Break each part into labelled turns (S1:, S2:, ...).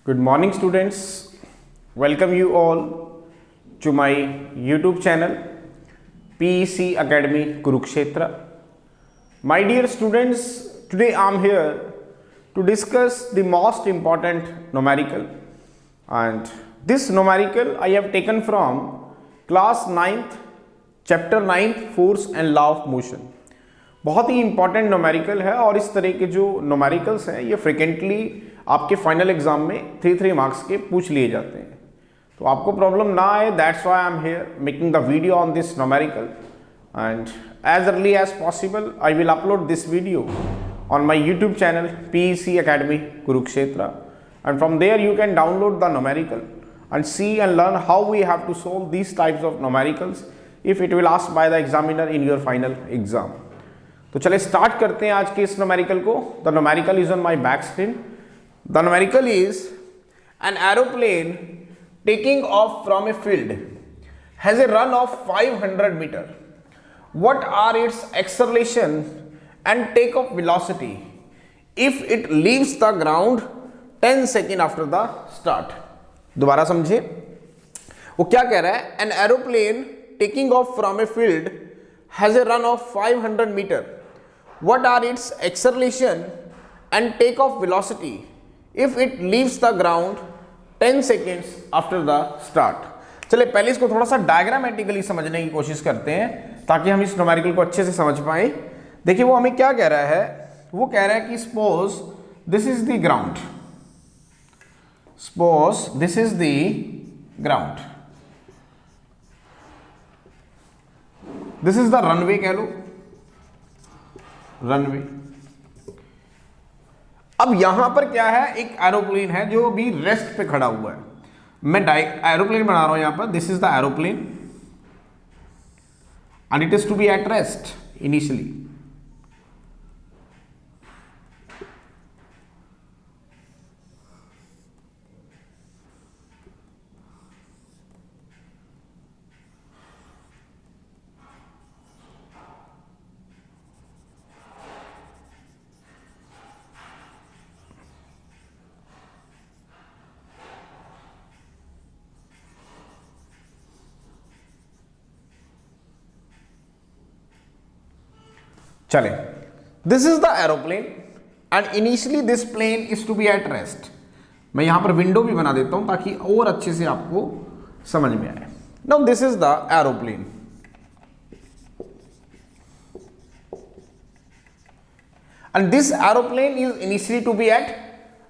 S1: Good morning, students. Welcome you all to my YouTube channel PEC Academy Kurukshetra. My dear students, today I am here to discuss the most important numerical, and this numerical I have taken from class 9th chapter 9th force and law of motion. बहुत ही important numerical है और इस तरह के जो numericals हैं ये frequently आपके फाइनल एग्जाम में 3 मार्क्स के पूछ लिए जाते हैं, तो आपको प्रॉब्लम ना आए, that's why I am here making the video on this numerical and as early as possible I will upload this video on my YouTube channel PEC Academy Kurukshetra, and from there you can download the numerical and see and learn how we have to solve these types of numericals if it will asked by the examiner in your final exam. तो चले start करते हैं आज के इस numerical को. The numerical is on my back screen. The numerical is an aeroplane taking off from a field has a run of 500 metre. What are its acceleration and take off velocity if it leaves the ground 10 second after the start. दोबारा समझे, वो क्या कह रहा है? An aeroplane taking off from a field has a run of 500 meter. What are its acceleration and takeoff velocity if it leaves the ground 10 seconds after the start? चले पहले इसको थोड़ा सा डायग्रामेटिकली समझने की कोशिश करते हैं ताकि हम इस न्यूमेरिकल को अच्छे से समझ पाए. देखिए वो हमें क्या कह रहा है, वो कह रहा है कि suppose this is the ground, suppose this is the ground, this is the runway, कह लो रनवे. अब यहां पर क्या है, एक एरोप्लेन है जो अभी रेस्ट पे खड़ा हुआ है. मैं एरोप्लेन बना रहा हूं यहां पर. This is the aeroplane and it is to be at rest initially. चले, this is the aeroplane and initially this plane is to be at rest. मैं यहां पर विंडो भी बना देता हूं ताकि और अच्छे से आपको समझ में आए. Now this is the aeroplane and this aeroplane is initially to be at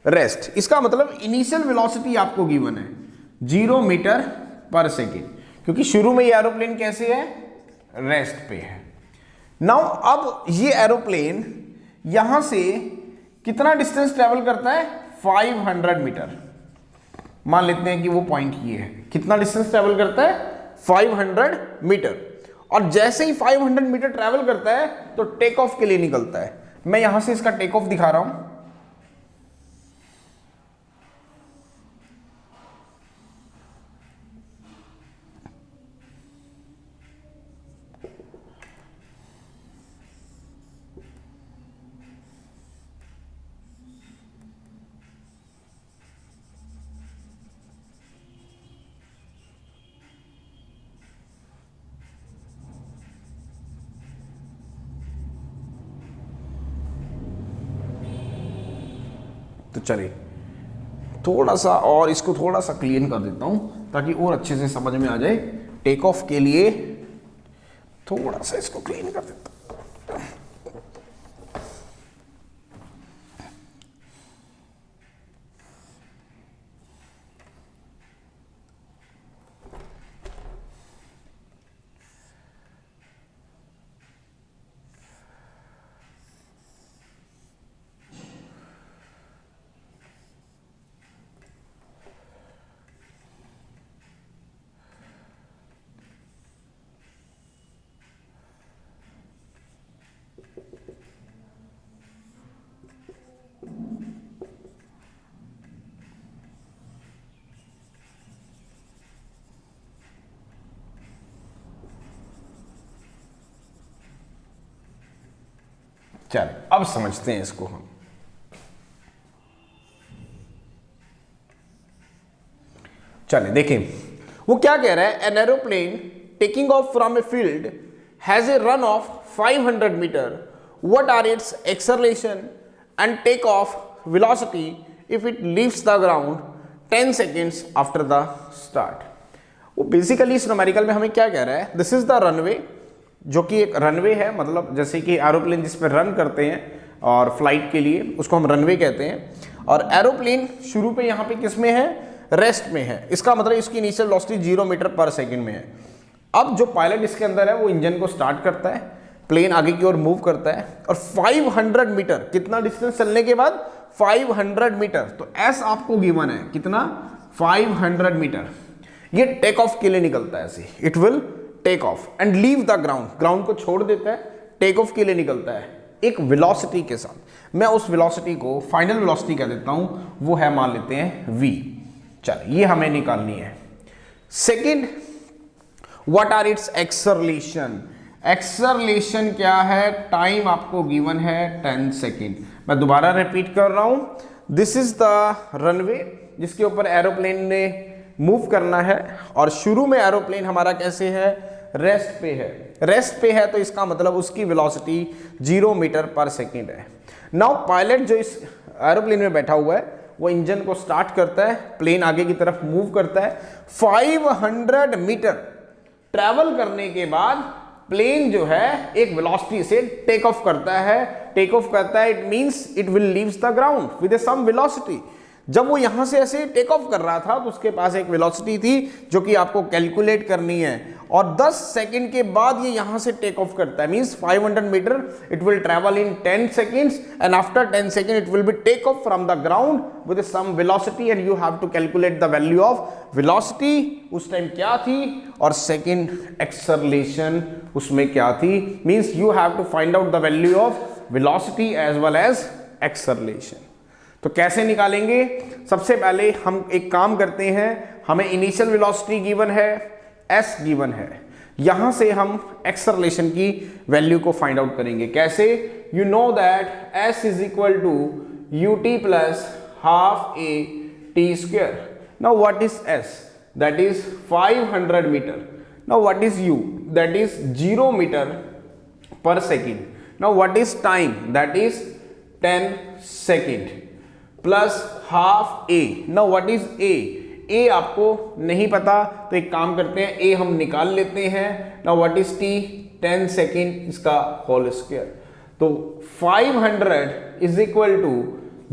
S1: rest. इसका मतलब इनिशियल वेलोसिटी आपको गिवन है 0 मीटर पर सेकेंड, क्योंकि शुरू में ये एरोप्लेन कैसे है, रेस्ट पे है. नाउ अब ये एरोप्लेन यहां से कितना डिस्टेंस ट्रेवल करता है, 500 मीटर. मान लेते हैं कि वो पॉइंट ये है. कितना डिस्टेंस ट्रेवल करता है, 500 मीटर. और जैसे ही 500 मीटर ट्रेवल करता है तो टेक ऑफ के लिए निकलता है. मैं यहां से इसका टेक ऑफ दिखा रहा हूं. तो चलिए थोड़ा सा और इसको थोड़ा सा क्लीन कर देता हूं ताकि और अच्छे से समझ में आ जाए. टेक ऑफ के लिए थोड़ा सा इसको क्लीन कर देता हूं. चलिए अब समझते हैं इसको हम। चलिए देखें वो क्या कह रहा है, an aeroplane taking off from a field has a run of 500 metre, what are its acceleration and take off velocity if it leaves the ground 10 seconds after the start. वो बेसिकली इस न्यूमेरिकल में हमें क्या कह रहा है, this is the runway, जो कि एक रनवे है, मतलब जैसे कि एरोप्लेन जिस पर रन करते हैं और फ्लाइट के लिए उसको हम रनवे कहते हैं। और एरोप्लेन शुरू पे यहाँ पे किस में है, रेस्ट में है, इसका मतलब इसकी इनिशियल वेलोसिटी 0 मीटर पर सेकंड में है। अब जो पायलट इसके अंदर है वो इंजन को स्टार्ट करता है, प्लेन आगे की ओर मूव करता है और 500 मीटर, कितना डिस्टेंस चलने के बाद 500 मीटर, तो एस आपको गिवन है कितना 500 मीटर, ये टेक ऑफ के लिए निकलता है ऐसे, it will take off and leave the ground, ground को छोड़ देता है, टेक ऑफ के लिए निकलता है एक वेलोसिटी के साथ। मैं उस वेलोसिटी को फाइनल वेलोसिटी कह देता हूं, वो है मान लेते हैं v। चलिए ये हमें निकालनी है। Second, what are its acceleration, acceleration क्या है, टाइम आपको गिवन है 10 सेकेंड। मैं दोबारा रिपीट कर रहा हूं, दिस इज द रनवे जिसके ऊपर एरोप्लेन ने मूव करना है और शुरू में एरोप्लेन हमारा कैसे है, रेस्ट पे है, रेस्ट पे है, तो इसका मतलब उसकी वेलोसिटी 0 मीटर पर सेकेंड है। नाउ पायलट जो इस एरोप्लेन में बैठा हुआ है वो इंजन को स्टार्ट करता है, प्लेन आगे की तरफ मूव करता है, 500 मीटर ट्रैवल करने के बाद प्लेन जो है एक वेलोसिटी से टेक ऑफ करता है, टेक ऑफ करता है, it means it will leaves the ground with a some velocity. जब वो यहां से ऐसे टेक ऑफ कर रहा था तो उसके पास एक वेलोसिटी थी जो कि आपको कैलकुलेट करनी है, और 10 सेकंड के बाद ये यहां से टेक ऑफ करता है, means 500 metre it will travel in 10 seconds and after 10 second it will be take off from the ground with some velocity and you have to calculate the value of velocity उस time क्या थी और second acceleration उसमें क्या थी, means you have to find out the value of velocity as well as acceleration. तो कैसे निकालेंगे, सबसे पहले हम एक काम करते हैं, हमें इनिशियल वेलोसिटी गिवन है, s गिवन है, यहां से हम एक्सेलरेशन की वैल्यू को फाइंड आउट करेंगे। कैसे, you know that s is equal to ut plus half a t square. Now what is s, that is 500 metre. Now what is u, that is 0 metre per second. Now what is time, that is 10 second plus half a। Now what is a आपको नहीं पता तो एक काम करते हैं, a हम निकाल लेते हैं। Now what is t, 10 second इसका होल स्क्वायर। तो 500 is equal to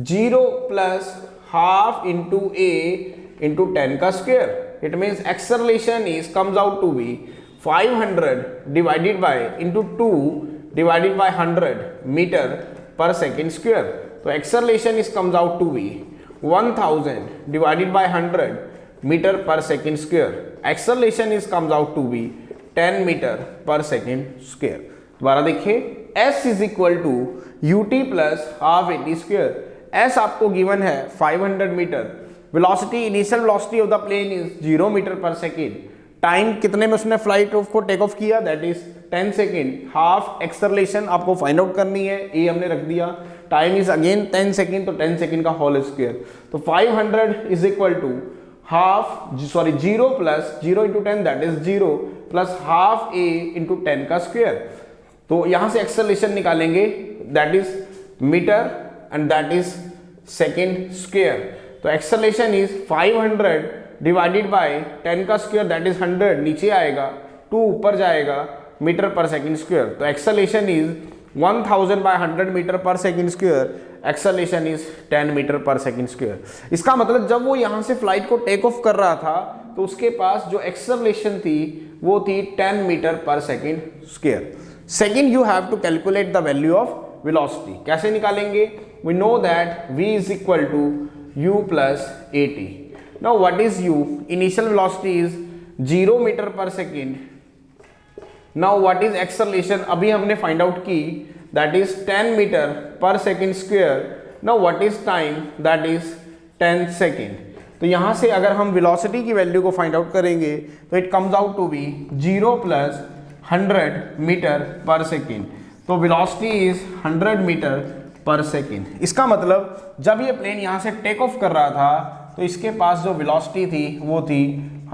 S1: 0 plus half into a into 10 का square. It means acceleration is comes out to be 500 divided by into 2 divided by 100 metre per second square. तो acceleration is comes out to be 1000 divided by 100 metre per second square. Acceleration is comes out to be 10 metre per second square. दोबारा देखिए, s is equal to ut plus half at square. s आपको given है 500 metre, velocity initial velocity of the plane is 0 metre per second, time कितने में उसने flight को take off किया, that is 10 second, half acceleration आपको find out करनी है, a हमने रख दिया, टाइम इज अगेन 10 सेकेंड, तो 10 सेकेंड का होल स्क्वायर। तो 500 is equal to half, sorry 0 plus 0 into 10 that is 0 plus half a into 10 का स्क्वायर। तो यहां से एक्सेलरेशन निकालेंगे, that is metre and that is second square. तो एक्सेलरेशन इज 500 डिवाइडेड बाय 10 का स्क्वायर दैट इज 100, नीचे आएगा 2 ऊपर जाएगा मीटर पर सेकेंड स्क्वायर। तो acceleration is 1000 by 100 metre per second square, acceleration is 10 metre per second square. इसका मतलब जब वो यहां से फ्लाइट को टेक ऑफ कर रहा था तो उसके पास जो एक्सेलरेशन थी वो थी 10 metre per second square. Second, you have to calculate the value of velocity. कैसे निकालेंगे, we know that v is equal to u plus at। Now what is u, initial velocity is 0 metre per second. Now what is acceleration, अभी हमने find out की, that is 10 metre per second square. Now what is time, that is 10 second. तो यहां से अगर हम velocity की value को फाइंड आउट करेंगे तो it comes out to be 0 plus 100 metre per second. तो velocity is 100 metre per second. इसका मतलब जब ये प्लेन यहाँ से टेक ऑफ कर रहा था तो इसके पास जो वेलोसिटी थी वो थी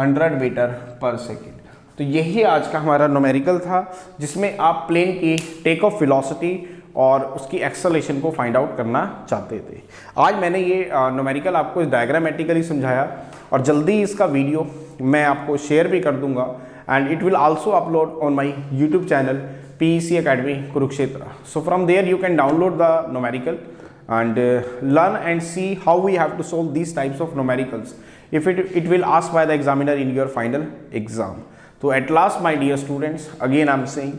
S1: 100 मीटर पर सेकेंड। तो यही आज का हमारा न्यूमेरिकल था, जिसमें आप प्लेन की टेक ऑफ वेलोसिटी और उसकी एक्सेलरेशन को फाइंड आउट करना चाहते थे। आज मैंने ये न्यूमेरिकल आपको डायग्रामेटिकली समझाया और जल्दी इसका वीडियो मैं आपको शेयर भी कर दूंगा, and it will also upload on my YouTube channel PEC Academy Kurukshetra. So from there you can download the numerical and learn and see how we have to solve these types of numericals if it will ask by the examiner in your final exam. So at last, my dear students, again I am saying,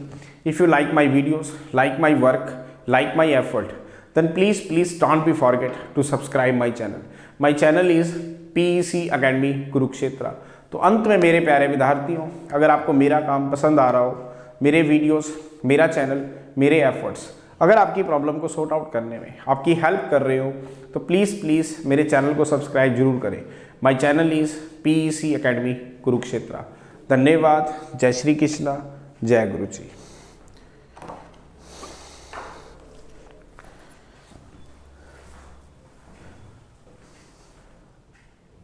S1: if you like my videos, like my work, like my effort, then please don't be forget to subscribe my channel. My channel is PEC Academy Kurukshetra. तो अंत में मेरे प्यारे विद्यार्थियों, अगर आपको मेरा काम पसंद आ रहा हो, मेरे वीडियोस, मेरा चैनल, मेरे एफर्ट्स अगर आपकी प्रॉब्लम को सॉर्ट आउट करने में आपकी हेल्प कर रहे हो, तो प्लीज़ मेरे चैनल को सब्सक्राइब जरूर करें। My channel is PEC Academy Kurukshetra. धन्यवाद। जय श्री कृष्णा, जय गुरु जी।